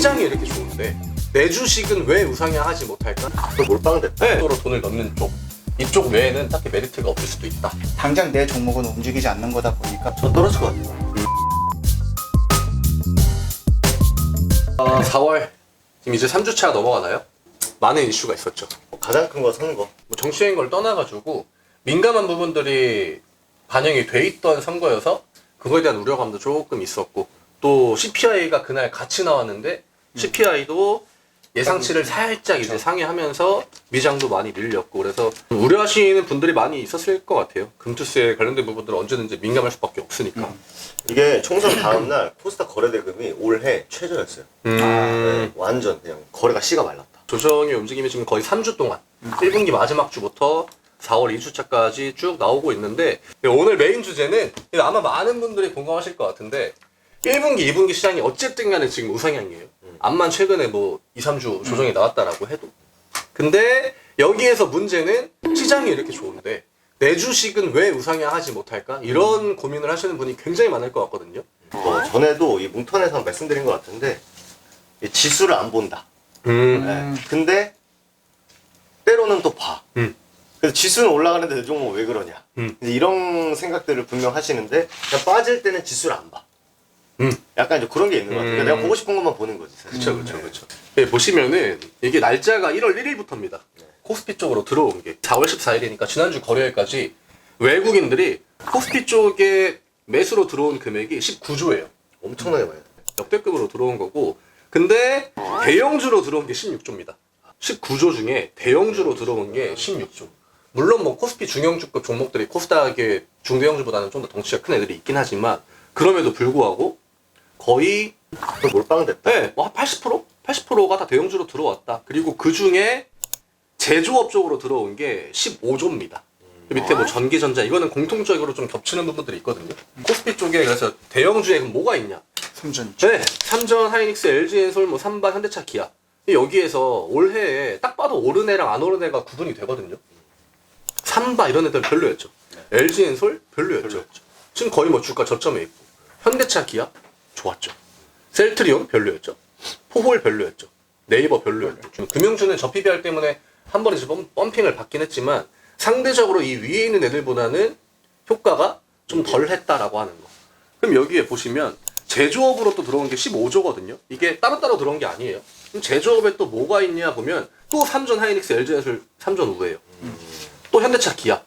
시장이 이렇게 좋은데 내 주식은 왜 우상향하지 못할까? 그 몰빵 됐다. 네. 서로 돈을 넣는 쪽, 이쪽 외에는 딱히 메리트가 없을 수도 있다. 당장 내 종목은 움직이지 않는 거다 보니까 저 떨어질 것 같아요. 4월 지금 이제 3주차가 넘어가나요? 많은 이슈가 있었죠. 가장 큰 거 선거. 뭐 정치적인 걸 떠나가지고 민감한 부분들이 반영이 돼 있던 선거여서 그거에 대한 우려감도 조금 있었고, 또 CPI가 그날 같이 나왔는데 CPI도 예상치를 살짝 이제 상회하면서 미장도 많이 밀렸고, 그래서 우려하시는 분들이 많이 있었을 것 같아요. 금투스에 관련된 부분들은 언제든지 민감할 수밖에 없으니까. 이게 총선 다음날 코스닥 거래대금이 올해 최저였어요. 네, 완전 그냥 거래가 씨가 말랐다. 조정의 움직임이 지금 거의 3주 동안 1분기 마지막 주부터 4월 2주차까지 쭉 나오고 있는데, 오늘 메인 주제는 아마 많은 분들이 공감하실 것 같은데 1분기, 2분기 시장이 어쨌든 간에 지금 우상향이에요. 암만 최근에 뭐 2, 3주 조정이 나왔다라고 해도. 근데 여기에서 문제는 시장이 이렇게 좋은데 내 주식은 왜 우상향하지 못할까? 이런 고민을 하시는 분이 굉장히 많을 것 같거든요. 전에도 이 뭉턴에서 말씀드린 것 같은데 이 지수를 안 본다. 네. 근데 때로는 또 봐. 그래서 지수는 올라가는데 내 종목 왜 그러냐. 이제 이런 생각들을 분명 하시는데 그냥 빠질 때는 지수를 안 봐. 약간 이제 그런 게 있는 것 같아요. 그러니까 내가 보고 싶은 것만 보는 거지. 사실. 그렇죠. 네, 보시면은 이게 날짜가 1월 1일부터입니다. 코스피 쪽으로 들어온 게 4월 14일이니까 지난주 거래일까지 외국인들이 코스피 쪽에 매수로 들어온 금액이 19조예요. 엄청나게 많이. 역대급으로 들어온 거고, 근데 대형주로 들어온 게 16조입니다. 19조 중에 대형주로 들어온 게 16조. 물론 뭐 코스피 중형주급 종목들이 코스닥의 중대형주보다는 좀 더 덩치가 큰 애들이 있긴 하지만 그럼에도 불구하고 거의 그 몰빵 됐다. 네, 뭐 80%? 80%가 다 대형주로 들어왔다. 그리고 그 중에 제조업 쪽으로 들어온 게 15조입니다. 밑에 뭐 전기전자, 이거는 공통적으로 좀 겹치는 부분들이 있거든요. 코스피 쪽에 그래서 대형주에 뭐가 있냐? 삼전주. 네, 삼전, 하이닉스, LG엔솔, 뭐 삼바, 현대차, 기아. 여기에서 올해에 딱 봐도 오른 애랑 안 오른 애가 구분이 되거든요. 삼바 이런 애들 별로였죠. LG엔솔 별로였죠. 지금 거의 뭐 주가 저점에 있고, 현대차, 기아 좋았죠. 셀트리온 별로였죠. 포홀 별로였죠. 네이버 별로였죠. 금융주는 저 PBR 때문에 한 번에 펌핑을 받긴 했지만 상대적으로 이 위에 있는 애들보다는 효과가 좀 덜 했다라고 하는 거. 그럼 여기에 보시면 제조업으로 또 들어온 게 15조거든요. 이게 따로따로 들어온 게 아니에요. 그럼 제조업에 또 뭐가 있냐 보면 또 삼전, 하이닉스, LG엔솔 삼전 우회예요. 또 현대차, 기아.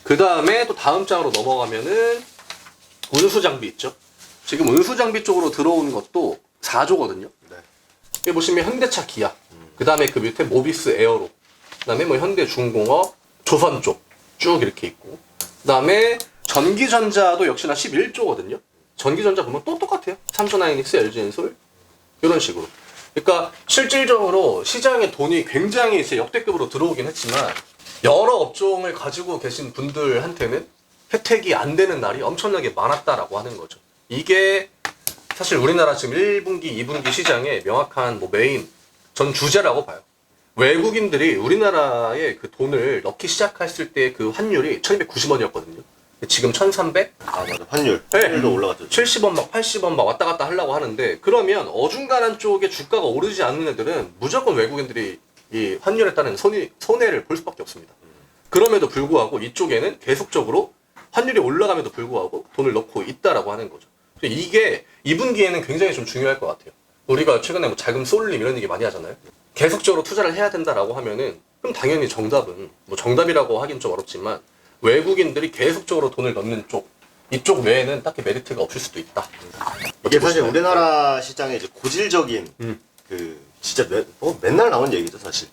그 다음에 또 다음 장으로 넘어가면은 운수장비 있죠. 지금 운수장비 쪽으로 들어온 것도 4조거든요. 네. 여기 보시면 현대차, 기아. 그 다음에 그 밑에 모비스, 에어로. 그 다음에 뭐 현대중공업, 조선 쪽 쭉 이렇게 있고. 그 다음에 전기전자도 역시나 11조거든요. 전기전자 보면 또 똑같아요. 삼전, 하이닉스, LG엔솔 이런 식으로. 그러니까 실질적으로 시장에 돈이 굉장히 이제 역대급으로 들어오긴 했지만 여러 업종을 가지고 계신 분들한테는 혜택이 안 되는 날이 엄청나게 많았다라고 하는 거죠. 이게 사실 우리나라 지금 1분기, 2분기 시장의 명확한 뭐 메인 전 주제라고 봐요. 외국인들이 우리나라에 그 돈을 넣기 시작했을 때 그 환율이 1290원이었거든요. 지금 1300? 아 맞아. 환율. 네. 환율도 올라갔죠. 70원 막 80원 막 왔다 갔다 하려고 하는데, 그러면 어중간한 쪽에 주가가 오르지 않는 애들은 무조건 외국인들이 이 환율에 따른 손해를 볼 수밖에 없습니다. 그럼에도 불구하고 이쪽에는 계속적으로 환율이 올라감에도 불구하고 돈을 넣고 있다라고 하는 거죠. 이게 2분기에는 굉장히 좀 중요할 것 같아요. 우리가 최근에 뭐 자금 쏠림 이런 얘기 많이 하잖아요. 계속적으로 투자를 해야 된다라고 하면은 그럼 당연히 정답은 뭐 정답이라고 하긴 좀 어렵지만 외국인들이 계속적으로 돈을 넣는 쪽, 이쪽 외에는 딱히 메리트가 없을 수도 있다. 이게 사실 보시나요? 우리나라 시장의 이제 고질적인 그 진짜 맨날 나오는 얘기죠 사실.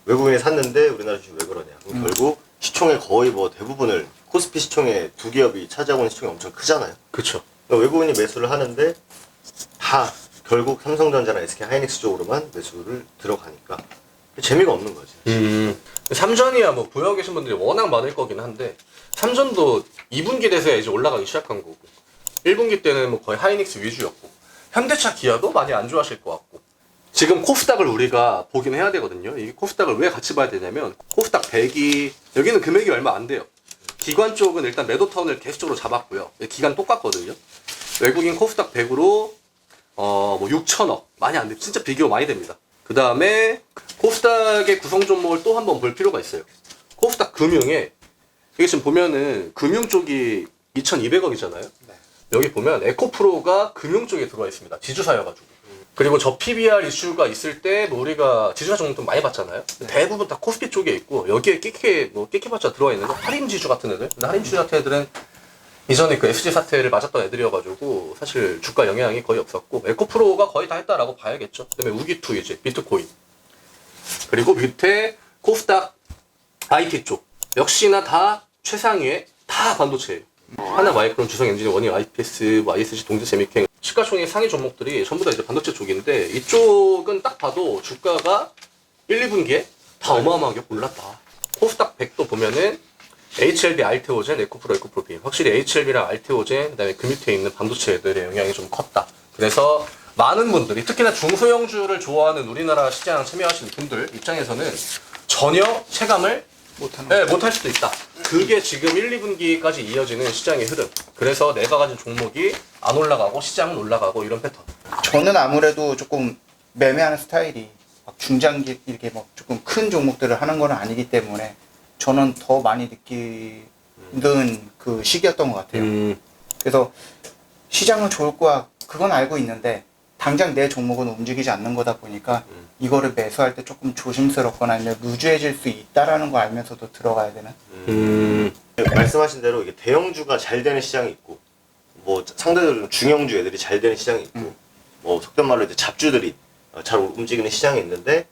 외국인이 샀는데 우리나라 주식 왜 그러냐. 그럼 결국 시총의 거의 뭐 대부분을 코스피 시총의 두 기업이 차지하고 있는 시총이 엄청 크잖아요. 그렇죠. 그러니까 외국인이 매수를 하는데 다 결국 삼성전자나 SK 하이닉스 쪽으로만 매수를 들어가니까 재미가 없는 거지. 삼전이야 뭐 보유하고 계신 분들이 워낙 많을 거긴 한데, 삼전도 2분기 돼서야 이제 올라가기 시작한 거고, 1분기 때는 뭐 거의 하이닉스 위주였고, 현대차, 기아도 많이 안 좋아하실 것 같고. 지금 코스닥을 우리가 보긴 해야 되거든요. 이게 코스닥을 왜 같이 봐야 되냐면, 코스닥 100이 여기는 금액이 얼마 안 돼요. 기관 쪽은 일단 매도 턴을 계속적으로 잡았고요. 기간 똑같거든요. 외국인 코스닥 100으로 뭐 6천억 많이 안 돼. 진짜 비교 많이 됩니다. 그 다음에 코스닥의 구성 종목을 또 한번 볼 필요가 있어요. 코스닥 금융에 이게 지금 보면은 금융 쪽이 2,200억이잖아요. 네. 여기 보면 에코프로가 금융 쪽에 들어와 있습니다. 지주사여가지고. 그리고 저 PBR 이슈가 있을 때 뭐 우리가 지주사 종목 좀 많이 봤잖아요. 대부분 다 코스피 쪽에 있고 여기에 끼끼봤자 들어와 있는 거 할인 지주 같은 애들. 근데 할인 지주 같은 애들은 이전에 그 SG 사태를 맞았던 애들이어가지고 사실 주가 영향이 거의 없었고 에코프로가 거의 다 했다라고 봐야겠죠. 그다음에 우기투 이제 비트코인 그리고 밑에 코스닥 IT 쪽 역시나 다 최상위에 다 반도체예요. 하나 마이크론, 주성 엔지니어, 원희 IPS, ISG, 동재 재미캠 시가총액 상위 종목들이 전부 다 이제 반도체 쪽인데 이쪽은 딱 봐도 주가가 1, 2분기에 다 어마어마하게 올랐다. 코스닥 100도 보면은 HLB, 알테오젠, 에코프로, 에코프로빔. 확실히 HLB랑 알테오젠, 그다음에 그 밑에 있는 반도체들의 영향이 좀 컸다. 그래서 많은 분들이 특히나 중소형주를 좋아하는 우리나라 시장 참여하시는 분들 입장에서는 전혀 체감을 못할 수도 있다. 그게 지금 1, 2분기까지 이어지는 시장의 흐름. 그래서 내가 가진 종목이 안 올라가고 시장은 올라가고 이런 패턴. 저는 아무래도 조금 매매하는 스타일이 막 중장기 이렇게 막 조금 큰 종목들을 하는 건 아니기 때문에 저는 더 많이 느끼는 그 시기였던 것 같아요. 그래서 시장은 좋을 거야 그건 알고 있는데 당장 내 종목은 움직이지 않는 거다 보니까 이거를 매수할 때 조금 조심스럽거나 아니면 루즈해질 수 있다라는 거 알면서도 들어가야 되는. 말씀하신 대로 이게 대형주가 잘 되는 시장이 있고 뭐 상대적으로 중형주 애들이 잘 되는 시장이 있고 뭐 속된 말로 이제 잡주들이 잘 움직이는 시장이 있는데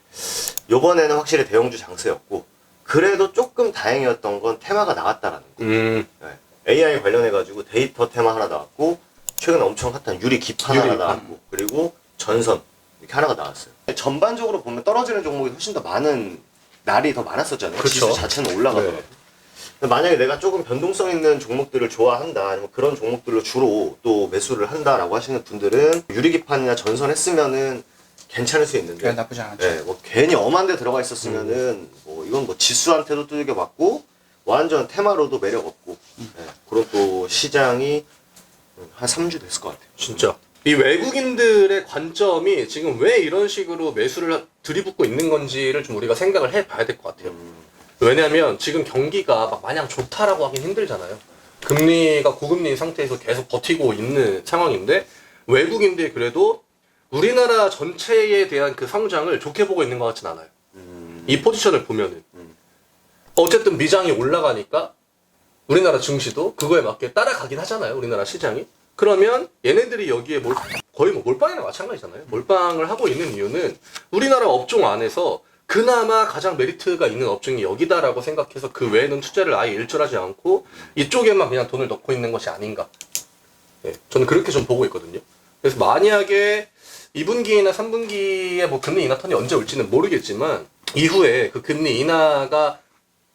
요번에는 확실히 대형주 장세였고 그래도 조금 다행이었던 건 테마가 나왔다라는 거. 네. AI 관련해가지고 데이터 테마 하나 나왔고 최근에 엄청 핫한 유리 기판 하나 나왔고 그리고 전선 이렇게 하나가 나왔어요. 전반적으로 보면 떨어지는 종목이 훨씬 더 많은 날이 더 많았었잖아요. 그쵸. 지수 자체는 올라가더라고요. 네. 근데 만약에 내가 조금 변동성 있는 종목들을 좋아한다 아니면 그런 종목들로 주로 또 매수를 한다라고 하시는 분들은 유리기판이나 전선 했으면은 괜찮을 수 있는데 네, 나쁘지 않죠. 네, 뭐 괜히 엄한 데 들어가 있었으면은 뭐 이건 뭐 지수한테도 두들겨 맞고 완전 테마로도 매력 없고 네, 그런 또 시장이 한 3주 됐을 것 같아요. 진짜. 이 외국인들의 관점이 지금 왜 이런 식으로 매수를 들이붓고 있는 건지를 좀 우리가 생각을 해봐야 될 것 같아요. 왜냐면 지금 경기가 막 마냥 좋다라고 하긴 힘들잖아요. 금리가 고금리 상태에서 계속 버티고 있는 상황인데 외국인들이 그래도 우리나라 전체에 대한 그 성장을 좋게 보고 있는 것 같진 않아요. 이 포지션을 보면은. 어쨌든 미장이 올라가니까 우리나라 증시도 그거에 맞게 따라가긴 하잖아요. 우리나라 시장이. 그러면 얘네들이 여기에 거의 뭐 몰빵이나 마찬가지잖아요. 몰빵을 하고 있는 이유는 우리나라 업종 안에서 그나마 가장 메리트가 있는 업종이 여기다라고 생각해서 그 외에는 투자를 아예 일절하지 않고 이쪽에만 그냥 돈을 넣고 있는 것이 아닌가. 네, 저는 그렇게 좀 보고 있거든요. 그래서 만약에 2분기나 3분기에 뭐 금리 인하 턴이 언제 올지는 모르겠지만 이후에 그 금리 인하가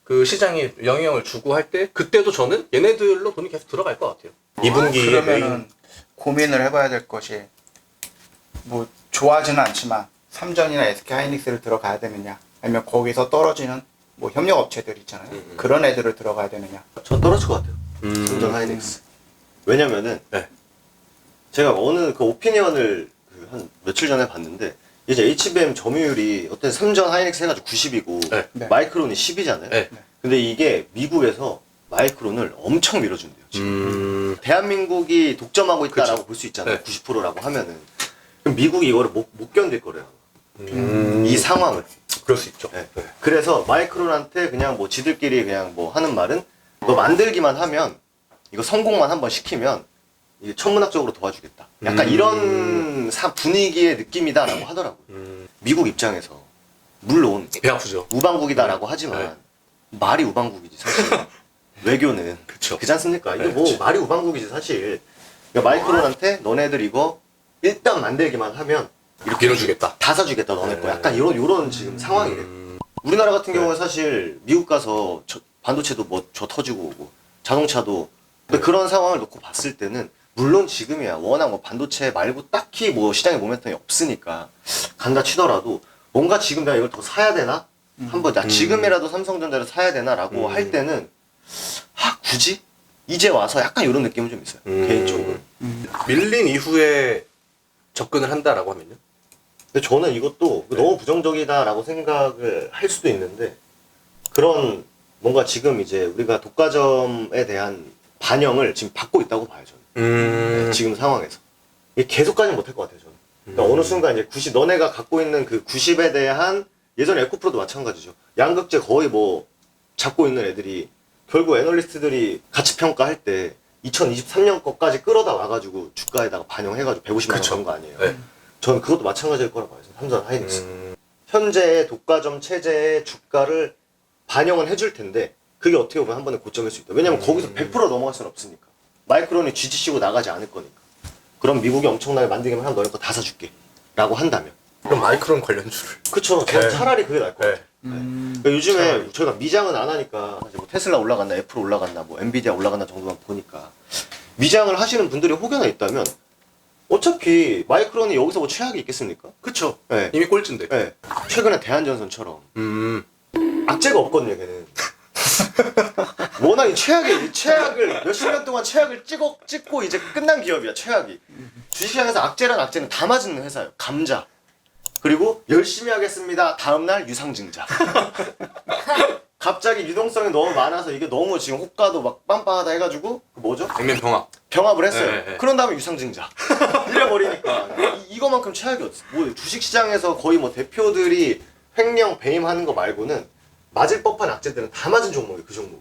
그 시장에 영향을 주고 할 때 그때도 저는 얘네들로 돈이 계속 들어갈 것 같아요. 2분기에 그러면은 고민을 해봐야 될 것이 뭐 좋아하지는 않지만 삼전이나 SK하이닉스를 들어가야 되느냐 아니면 거기서 떨어지는 뭐 협력 업체들 있잖아요. 그런 애들을 들어가야 되느냐. 전 떨어질 것 같아요. 삼전 하이닉스. 왜냐면은 네. 제가 어느 그 오피니언을 한 며칠 전에 봤는데 이제 HBM 점유율이 어떤 삼전 하이닉스 해가지고 90이고 네. 네. 마이크론이 10이잖아요. 네. 근데 이게 미국에서 마이크론을 엄청 밀어준대요. 지금. 대한민국이 독점하고 있다라고 볼 수 있잖아요. 네. 90%라고 하면은 그럼 미국이 이거를 못 견딜 거래요. 이 상황을. 그럴 수 있죠. 네. 그래서 마이크론한테 그냥 뭐 지들끼리 그냥 뭐 하는 말은 너 만들기만 하면 이거 성공만 한번 시키면 이게 천문학적으로 도와주겠다. 약간 이런 분위기의 느낌이다라고 하더라고요. 미국 입장에서 물론 배 아프죠. 우방국이다라고 하지만 말이 우방국이지 사실. 외교는 그쵸. 그렇지 않습니까? 이게 네, 뭐 그쵸. 말이 우방국이지 사실. 그러니까 마이크론한테 너네들 이거 일단 만들기만 하면 이렇게 밀어주겠다. 다 사주겠다 너네 거. 약간 이런 지금 상황이래. 우리나라 같은 경우는 사실 미국 가서 반도체도 뭐 저 터지고 오고 자동차도 근데 그런 상황을 놓고 봤을 때는 물론 지금이야 워낙 뭐 반도체 말고 딱히 뭐 시장에 모멘텀이 없으니까 간다 치더라도 뭔가 지금 내가 이걸 더 사야 되나? 한번 나 지금이라도 삼성전자를 사야 되나라고 할 때는 굳이? 이제 와서 약간 이런 느낌은 좀 있어요. 개인적으로. 밀린 이후에 접근을 한다라고 하면요. 근데 저는 이것도 너무 부정적이다라고 생각을 할 수도 있는데 그런 뭔가 지금 이제 우리가 독과점에 대한 반영을 지금 받고 있다고 봐요 저는. 네, 지금 상황에서 이게 계속까지는 못할 것 같아요 저는. 그러니까 어느 순간 이제 90 너네가 갖고 있는 그 90에 대한 예전에 에코프로도 마찬가지죠. 양극재 거의 뭐 잡고 있는 애들이 결국 애널리스트들이 가치 평가할 때 2023년 거까지 끌어다 와가지고 주가에다가 반영해가지고 150만 원 건 거 아니에요. 네. 저는 그것도 마찬가지일 거라고 봐요. 삼성 하이닉스. 현재의 독과점 체제의 주가를 반영은 해줄 텐데 그게 어떻게 보면 한 번에 고점일 수 있다. 왜냐면 거기서 100% 넘어갈 수는 없으니까. 마이크론이 쥐지시고 나가지 않을 거니까. 그럼 미국이 엄청나게 만들기만 하면 너네 거 다 사줄게. 라고 한다면. 그럼 마이크론 관련주를. 그쵸. 저는 네. 차라리 그게 나을 것 네. 같아요. 그러니까 요즘에 저희가 미장은 안 하니까 이제 뭐 테슬라 올라갔나 애플 올라갔나 뭐 엔비디아 올라갔나 정도만 보니까 미장을 하시는 분들이 혹여나 있다면 어차피 마이크론이 여기서 뭐 최악이 있겠습니까? 그쵸. 네. 이미 꼴찌인데. 네. 최근에 대한전선처럼 악재가 없거든요 걔는. 워낙 이 최악을 몇십 년 동안 최악을 찍고 이제 끝난 기업이야 최악이. 주식시장에서 악재란 악재는 다 맞는 회사예요. 감자. 그리고 열심히 하겠습니다. 다음날 유상증자. 갑자기 유동성이 너무 많아서 이게 너무 지금 호가도 막 빵빵하다 해가지고 그 뭐죠? 액면 병합. 병합을 했어요. 네, 네. 그런 다음에 유상증자. 이래버리니까 이거만큼 최악이 없어. 뭐 주식시장에서 거의 뭐 대표들이 횡령 배임하는 거 말고는 맞을 법한 악재들은 다 맞은 종목이에요. 그 종목이.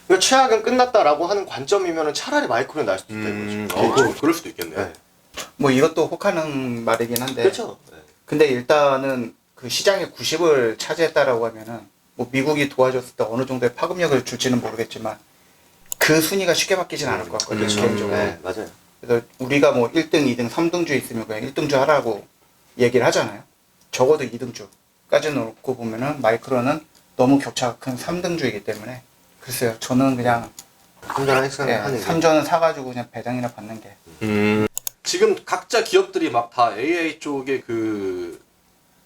그러니까 최악은 끝났다라고 하는 관점이면 차라리 마이크론이 날 수도 있다 이거죠. 그럴 수도 있겠네요. 네. 뭐 이것도 혹하는 말이긴 한데. 그렇죠. 네. 근데 일단은 그 시장의 90을 차지했다라고 하면은 뭐 미국이 도와줬을 때 어느 정도의 파급력을 줄지는 모르겠지만 그 순위가 쉽게 바뀌진 않을 것 같거든요. 그렇죠. 개인적으로. 네, 맞아요. 그래서 우리가 뭐 1등, 2등, 3등주 있으면 그냥 1등주 하라고 얘기를 하잖아요. 적어도 2등주까지 놓고 보면은 마이크론은 너무 격차가 큰 3등주이기 때문에 글쎄요. 저는 그냥 삼전 하이닉스는 하는 게. 삼전은 사가지고 그냥 배당이나 받는 게. 지금 각자 기업들이 막 다 AI 쪽에 그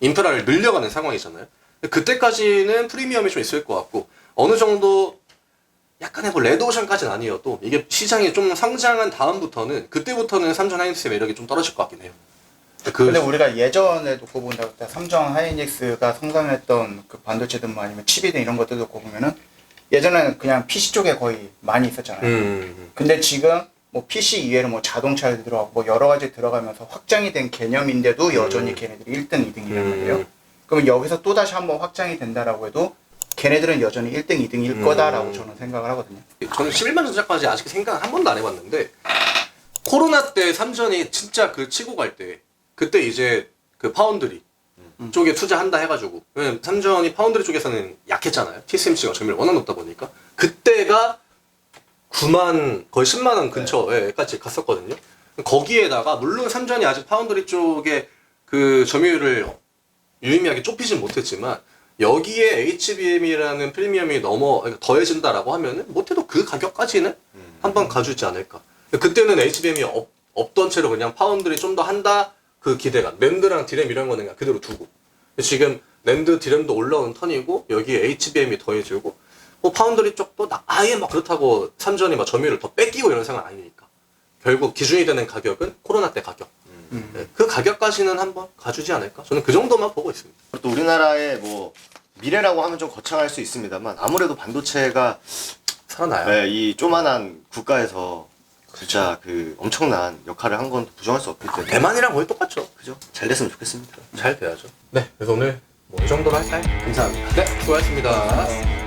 인프라를 늘려가는 상황이잖아요. 그때까지는 프리미엄이 좀 있을 것 같고 어느 정도 약간의 뭐 레드오션까지는 아니어도 이게 시장이 좀 상장한 다음부터는 그때부터는 삼전 하이닉스의 매력이 좀 떨어질 것 같긴 해요. 근데 우리가 예전에 놓고 본다고 때 삼성 하이닉스가 성장했던 그 반도체든 뭐 아니면 칩이든 이런 것들 놓고 보면은 예전에는 그냥 PC 쪽에 거의 많이 있었잖아요. 근데 지금 뭐 PC 이외로 뭐 자동차에 들어가고 뭐 여러 가지 들어가면서 확장이 된 개념인데도 여전히 걔네들이 1등, 2등이란 말이에요. 그러면 여기서 또 다시 한번 확장이 된다라고 해도 걔네들은 여전히 1등, 2등일 거다라고 저는 생각을 하거든요. 저는 11만 전자까지 아직 생각 한 번도 안 해봤는데 코로나 때 삼전이 진짜 그 치고 갈 때 그때 이제 그 파운드리 쪽에 투자한다 해가지고 왜냐면 삼전이 파운드리 쪽에서는 약했잖아요. TSMC가 점유율 워낙 높다 보니까 그때가 9만 거의 10만 원 근처에까지 갔었거든요. 거기에다가 물론 삼전이 아직 파운드리 쪽에 그 점유율을 유의미하게 좁히진 못했지만 여기에 HBM이라는 프리미엄이 그러니까 더해진다라고 하면은 못해도 그 가격까지는 한번 가주지 않을까. 그때는 HBM이 없던 채로 그냥 파운드리 좀 더 한다 그 기대감. 낸드랑 디램 이런 거는 그냥 그대로 두고. 지금 낸드 디램도 올라오는 턴이고 여기에 HBM이 더해지고 뭐 파운드리 쪽도 아예 막 그렇다고 삼전이 막 점유율을 더 뺏기고 이런 상황은 아니니까. 결국 기준이 되는 가격은 코로나 때 가격. 네, 그 가격까지는 한번 가주지 않을까? 저는 그 정도만 보고 있습니다. 또 우리나라의 뭐 미래라고 하면 좀 거창할 수 있습니다만 아무래도 반도체가 살아나요. 네, 이 조만한 국가에서 진짜 그 엄청난 역할을 한 건 부정할 수 없기 때문에 대만이랑 거의 똑같죠. 그죠? 잘 됐으면 좋겠습니다. 잘 돼야죠. 네, 그래서 오늘 뭐 이 정도로 할까요? 감사합니다. 네, 수고하셨습니다.